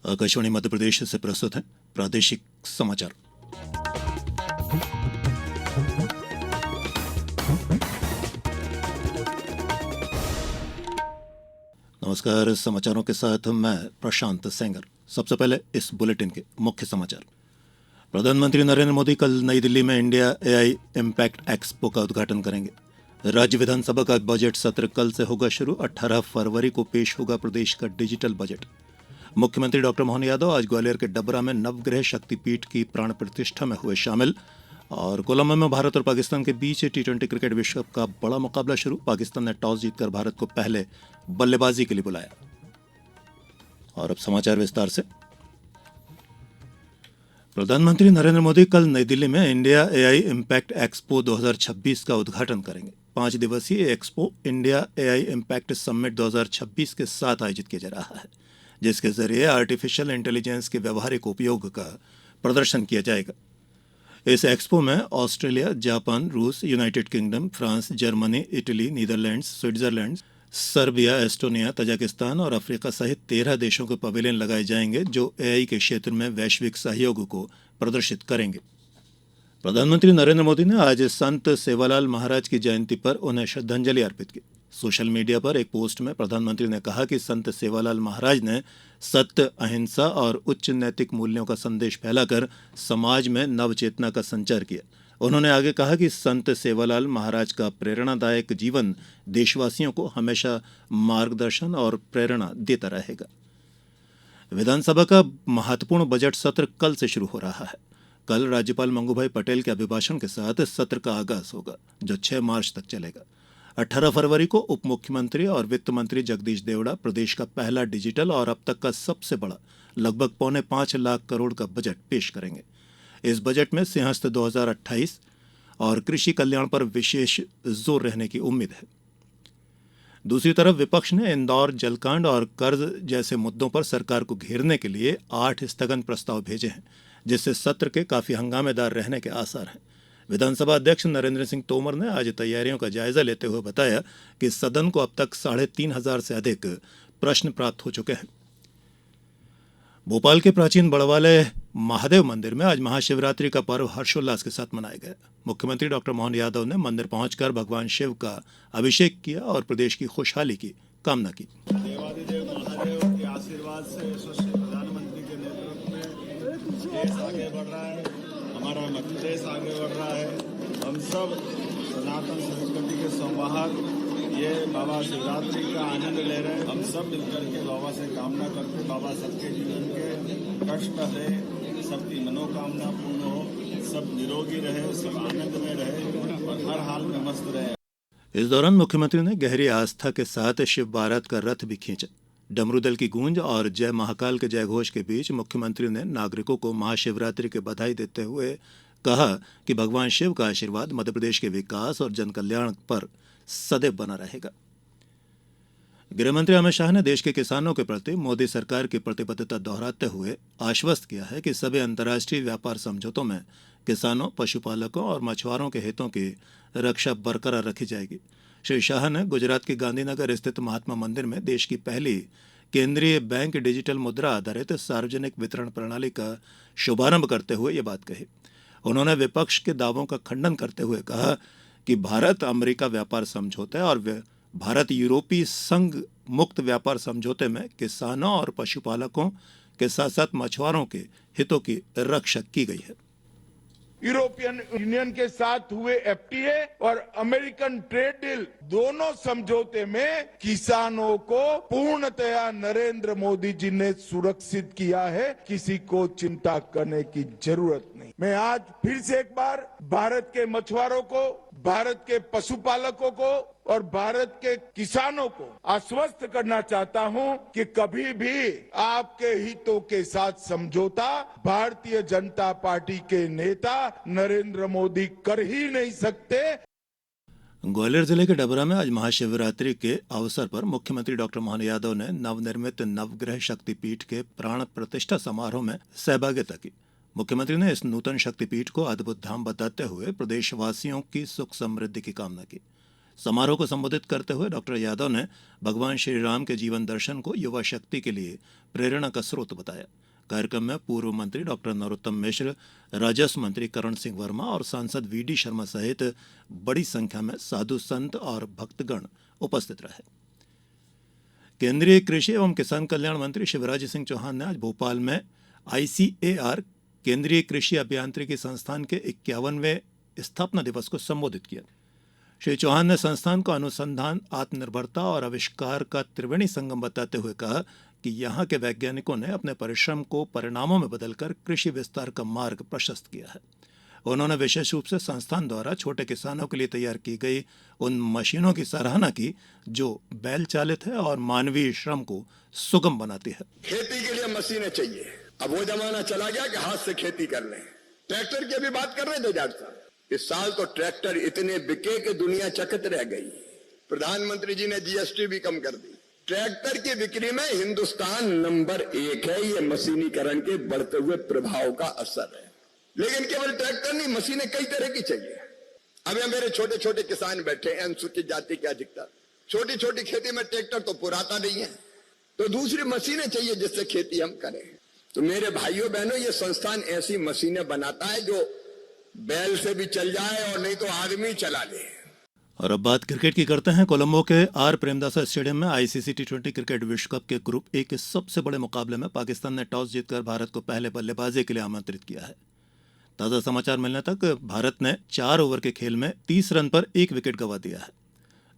आकाशवाणी मध्य प्रदेश से प्रस्तुत है प्रादेशिक समाचार। नमस्कार, समाचारों के साथ मैं प्रशांत सेंगर। सबसे पहले इस बुलेटिन के मुख्य समाचार। प्रधानमंत्री नरेंद्र मोदी कल नई दिल्ली में इंडिया एआई इम्पैक्ट एक्सपो का उद्घाटन करेंगे। राज्य विधानसभा का बजट सत्र कल से होगा शुरू। 18 फरवरी को पेश होगा प्रदेश का डिजिटल बजट। मुख्यमंत्री डॉक्टर मोहन यादव आज ग्वालियर के डबरा में नवग्रह शक्तिपीठ की प्राण प्रतिष्ठा में हुए शामिल। और कोलंबो में भारत और पाकिस्तान के बीच टी20 क्रिकेट विश्व कप का बड़ा मुकाबला शुरू। पाकिस्तान ने टॉस जीतकर भारत को पहले बल्लेबाजी के लिए बुलाया। और अब समाचार विस्तार से। प्रधानमंत्री नरेंद्र मोदी कल नई दिल्ली में इंडिया एआई इम्पैक्ट एक्सपो 2026 का उद्घाटन करेंगे। 5 दिवसीय expo India AI impact summit 2026 के साथ आयोजित किया जा रहा है, जिसके जरिए आर्टिफिशियल इंटेलिजेंस के व्यवहारिक उपयोग का प्रदर्शन किया जाएगा। इस एक्सपो में ऑस्ट्रेलिया, जापान, रूस, United kingdom, France, Germany, Italy, Netherlands, Switzerland, Serbia, Estonia, Tajikistan और अफ्रीका सहित 13 देशों के पवेलियन लगाए जाएंगे, जो एआई के क्षेत्र में वैश्विक सहयोग को प्रदर्शित करेंगे। प्रधानमंत्री नरेंद्र मोदी ने आज संत सेवालाल महाराज की जयंती पर उन्हें श्रद्धांजलि अर्पित की। सोशल मीडिया पर एक पोस्ट में प्रधानमंत्री ने कहा कि संत सेवालाल महाराज ने सत्य, अहिंसा और उच्च नैतिक मूल्यों का संदेश फैलाकर समाज में नव चेतना का संचार किया। उन्होंने आगे कहा कि संत सेवालाल महाराज का प्रेरणादायक जीवन देशवासियों को हमेशा मार्गदर्शन और प्रेरणा देता रहेगा। विधानसभा का महत्वपूर्ण बजट सत्र कल से शुरू हो रहा है। कल राज्यपाल मंगूभाई पटेल के अभिभाषण के साथ सत्र का आगाज होगा, जो 6 मार्च तक चलेगा। 18 फरवरी को उप मुख्यमंत्री और वित्त मंत्री जगदीश देवड़ा प्रदेश का पहला डिजिटल और अब तक का सबसे बड़ा लगभग 4.25 लाख करोड़ का बजट पेश करेंगे। इस बजट में सिंहस्थ 2028 और कृषि कल्याण पर विशेष जोर रहने की उम्मीद है। दूसरी तरफ विपक्ष ने इंदौर जलकांड और कर्ज जैसे मुद्दों पर सरकार को घेरने के लिए 8 स्थगन प्रस्ताव भेजे हैं, जिससे सत्र के काफी हंगामेदार रहने के आसार हैं। विधानसभा अध्यक्ष नरेंद्र सिंह तोमर ने आज तैयारियों का जायजा लेते हुए बताया कि सदन को अब तक 3,500 से अधिक प्रश्न प्राप्त हो चुके हैं। भोपाल के प्राचीन बड़वाले महादेव मंदिर में आज महाशिवरात्रि का पर्व हर्षोल्लास के साथ मनाया गया। मुख्यमंत्री डॉक्टर मोहन यादव ने मंदिर पहुंचकर भगवान शिव का अभिषेक किया और प्रदेश की खुशहाली की कामना की। देवादिदेव महादेव के आशीर्वाद से यशस्वी प्रधानमंत्री के नेतृत्व में देश आगे बढ़ रहा है, हमारा मध्य प्रदेश आगे बढ़ रहा है। हम सब सनातन संस्कृति के संवाहक ये बाबा शिवरात्रि का आनंद ले रहे हैं। हम सब मिलकर के बाबा से कामना करते, बाबा सबके जीवन के कष्ट है, सबकी मनोकामना पूर्ण हो, सब निरोगी रहे, सब आनंद में रहे और हर हाल में मस्त रहे। इस दौरान मुख्यमंत्री ने गहरी आस्था के साथ शिव बारात का रथ भी खींचा। डमरू दल की गूंज और जय महाकाल के जयघोष के बीच मुख्यमंत्री ने नागरिकों को महाशिवरात्रि की बधाई देते हुए कहा कि भगवान शिव का आशीर्वाद मध्य प्रदेश के विकास और जनकल्याण पर सदैव बना रहेगा। गृहमंत्री अमित शाह ने देश के किसानों के प्रति मोदी सरकार की प्रतिबद्धता दोहराते हुए आश्वस्त किया है कि सभी अंतर्राष्ट्रीय व्यापार समझौतों में किसानों, पशुपालकों और मछुआरों के हितों की रक्षा बरकरार रखी जाएगी। श्री शाह ने गुजरात के गांधीनगर स्थित महात्मा मंदिर में देश की पहली केंद्रीय बैंक डिजिटल मुद्रा आधारित सार्वजनिक वितरण प्रणाली का शुभारंभ करते हुए ये बात कही। उन्होंने विपक्ष के दावों का खंडन करते हुए कहा कि भारत अमेरिका व्यापार समझौते और भारत यूरोपीय संघ मुक्त व्यापार समझौते में किसानों और पशुपालकों के साथ साथ मछुआरों के हितों की रक्षा की गई है। यूरोपियन यूनियन के साथ हुए एफटीए और अमेरिकन ट्रेड डील दोनों समझौते में किसानों को पूर्णतया नरेंद्र मोदी जी ने सुरक्षित किया है। किसी को चिंता करने की जरूरत नहीं। मैं आज फिर से एक बार भारत के मछुआरों को, भारत के पशुपालकों को और भारत के किसानों को आश्वस्त करना चाहता हूं कि कभी भी आपके हितों के साथ समझौता भारतीय जनता पार्टी के नेता नरेंद्र मोदी कर ही नहीं सकते। ग्वालियर जिले के डबरा में आज महाशिवरात्रि के अवसर पर मुख्यमंत्री डॉक्टर मोहन यादव ने नवनिर्मित नवग्रह शक्तिपीठ के प्राण प्रतिष्ठा समारोह में सहभागिता की। मुख्यमंत्री ने इस नूतन शक्तिपीठ को अद्भुत धाम बताते हुए प्रदेशवासियों की सुख समृद्धि की कामना की। समारोह को संबोधित करते हुए डॉक्टर यादव ने भगवान श्री राम के जीवन दर्शन को युवा शक्ति के लिए प्रेरणा का स्रोत बताया। कार्यक्रम में पूर्व मंत्री डॉक्टर नरोत्तम मिश्र, राजस्व मंत्री करण सिंह वर्मा और सांसद वीडी शर्मा सहित बड़ी संख्या में साधु संत और भक्तगण उपस्थित रहे। केंद्रीय कृषि एवं किसान कल्याण मंत्री शिवराज सिंह चौहान ने आज भोपाल में ICAR केंद्रीय कृषि अभियांत्रिकी संस्थान के 51वें स्थापना दिवस को संबोधित किया। श्री चौहान ने संस्थान को अनुसंधान, आत्मनिर्भरता और आविष्कार का त्रिवेणी संगम बताते हुए कहा कि यहाँ के वैज्ञानिकों ने अपने परिश्रम को परिणामों में बदलकर कृषि विस्तार का मार्ग प्रशस्त किया है। उन्होंने विशेष रूप से संस्थान द्वारा छोटे किसानों के लिए तैयार की गई उन मशीनों की सराहना की जो बैल चालित है और मानवीय श्रम को सुगम बनाती है। खेती के लिए मशीनें चाहिए। अब वो जमाना चला गया कि हाथ से खेती कर लें। ट्रैक्टर की अभी बात कर रहे थे डॉक्टर साहब, इस साल तो ट्रैक्टर इतने बिके कि दुनिया चकित रह गई। प्रधानमंत्री जी ने GST भी कम कर दी। ट्रैक्टर की बिक्री में हिंदुस्तान नंबर 1 है। ये मशीनीकरण के बढ़ते हुए प्रभाव का असर है। लेकिन केवल ट्रैक्टर नहीं, मशीनें कई तरह की चाहिए। अब ये मेरे छोटे छोटे किसान बैठे हैं, अनुसूचित जाति के अधिकतर, छोटी छोटी खेती में ट्रैक्टर तो पुराता नहीं है, तो दूसरी मशीनें चाहिए जिससे खेती हम करें। तो मेरे भाइयों बहनों, ये संस्थान ऐसी मशीनें बनाता है जो बैल से भी चल जाए और नहीं तो आदमी चला ले। और अब बात क्रिकेट की करते हैं। कोलंबो के आर प्रेमदासा स्टेडियम में ICC T20 क्रिकेट विश्व कप के ग्रुप ए के सबसे बड़े मुकाबले में पाकिस्तान ने टॉस जीतकर भारत को पहले बल्लेबाजी के लिए आमंत्रित किया है। ताज़ा समाचार मिलने तक भारत ने 4 ओवर के खेल में 30 रन पर 1 विकेट गंवा दिया है।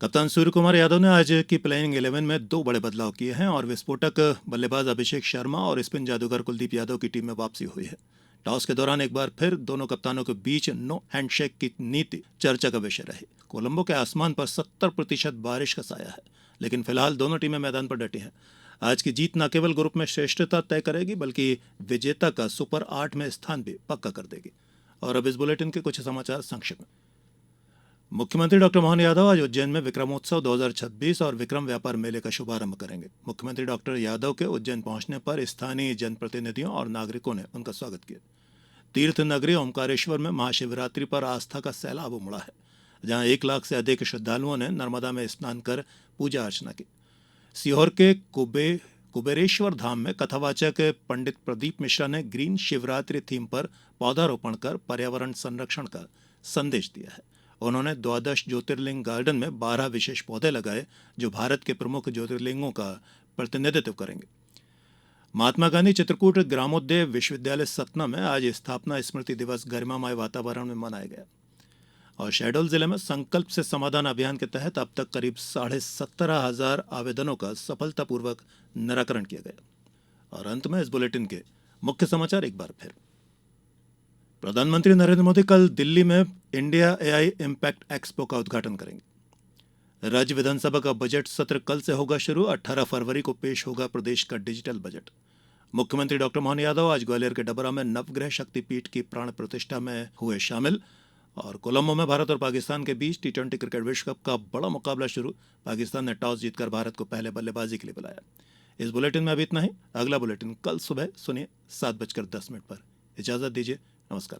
कप्तान सूर्य कुमार यादव ने आज की प्लेइंग 11 में 2 बड़े बदलाव किए हैं और विस्फोटक बल्लेबाज अभिषेक शर्मा और स्पिन जादूगर कुलदीप यादव की टीम में वापसी हुई है। टॉस के दौरान एक बार फिर दोनों कप्तानों के बीच नो हैंडशेक की नीति चर्चा का विषय रही। कोलंबो के आसमान पर 70% बारिश का साया है, लेकिन फिलहाल दोनों टीमें मैदान पर डटी हैं। आज की जीत न केवल ग्रुप में श्रेष्ठता तय करेगी बल्कि विजेता का सुपर 8 में स्थान भी पक्का कर देगी। और अब इस बुलेटिन के कुछ समाचार संक्षिप्त में। मुख्यमंत्री डॉक्टर मोहन यादव आज उज्जैन में विक्रमोत्सव 2026 और विक्रम व्यापार मेले का शुभारंभ करेंगे। मुख्यमंत्री डॉक्टर यादव के उज्जैन पहुंचने पर स्थानीय जनप्रतिनिधियों और नागरिकों ने उनका स्वागत किया। तीर्थ नगरी ओमकारेश्वर में महाशिवरात्रि पर आस्था का सैलाब उमड़ा है, जहां 1 लाख से अधिक श्रद्धालुओं ने नर्मदा में स्नान कर पूजा अर्चना की। सीहोर के कुबेरेश्वर धाम में कथावाचक पंडित प्रदीप मिश्रा ने ग्रीन शिवरात्रि थीम पर पौधारोपण कर पर्यावरण संरक्षण का संदेश दिया है। उन्होंने द्वादश ज्योतिर्लिंग गार्डन में 12 विशेष पौधे लगाए जो भारत के प्रमुख ज्योतिर्लिंगों का प्रतिनिधित्व करेंगे। महात्मा गांधी चित्रकूट ग्रामोद्योग विश्वविद्यालय सतना में आज स्थापना स्मृति दिवस गरिमामय वातावरण में मनाया गया। और शहडोल जिले में संकल्प से समाधान अभियान के तहत अब तक करीब 17,500 आवेदनों का सफलतापूर्वक निराकरण किया गया। और अंत में इस बुलेटिन के मुख्य समाचार एक बार फिर। प्रधानमंत्री नरेंद्र मोदी कल दिल्ली में इंडिया AI इम्पैक्ट एक्सपो का उद्घाटन करेंगे। राज्य विधानसभा का बजट सत्र कल से होगा शुरू। 18 फरवरी को पेश होगा प्रदेश का डिजिटल बजट। मुख्यमंत्री डॉक्टर मोहन यादव आज ग्वालियर के डबरा में नवग्रह शक्तिपीठ की प्राण प्रतिष्ठा में हुए शामिल। और कोलंबो में भारत और पाकिस्तान के बीच T20 क्रिकेट विश्व कप का बड़ा मुकाबला शुरू। पाकिस्तान ने टॉस जीतकर भारत को पहले बल्लेबाजी के लिए बुलाया। इस बुलेटिन में अभी इतना ही। अगला बुलेटिन कल सुबह सुनिए 7:10 पर। इजाजत दीजिए। नमस्कार।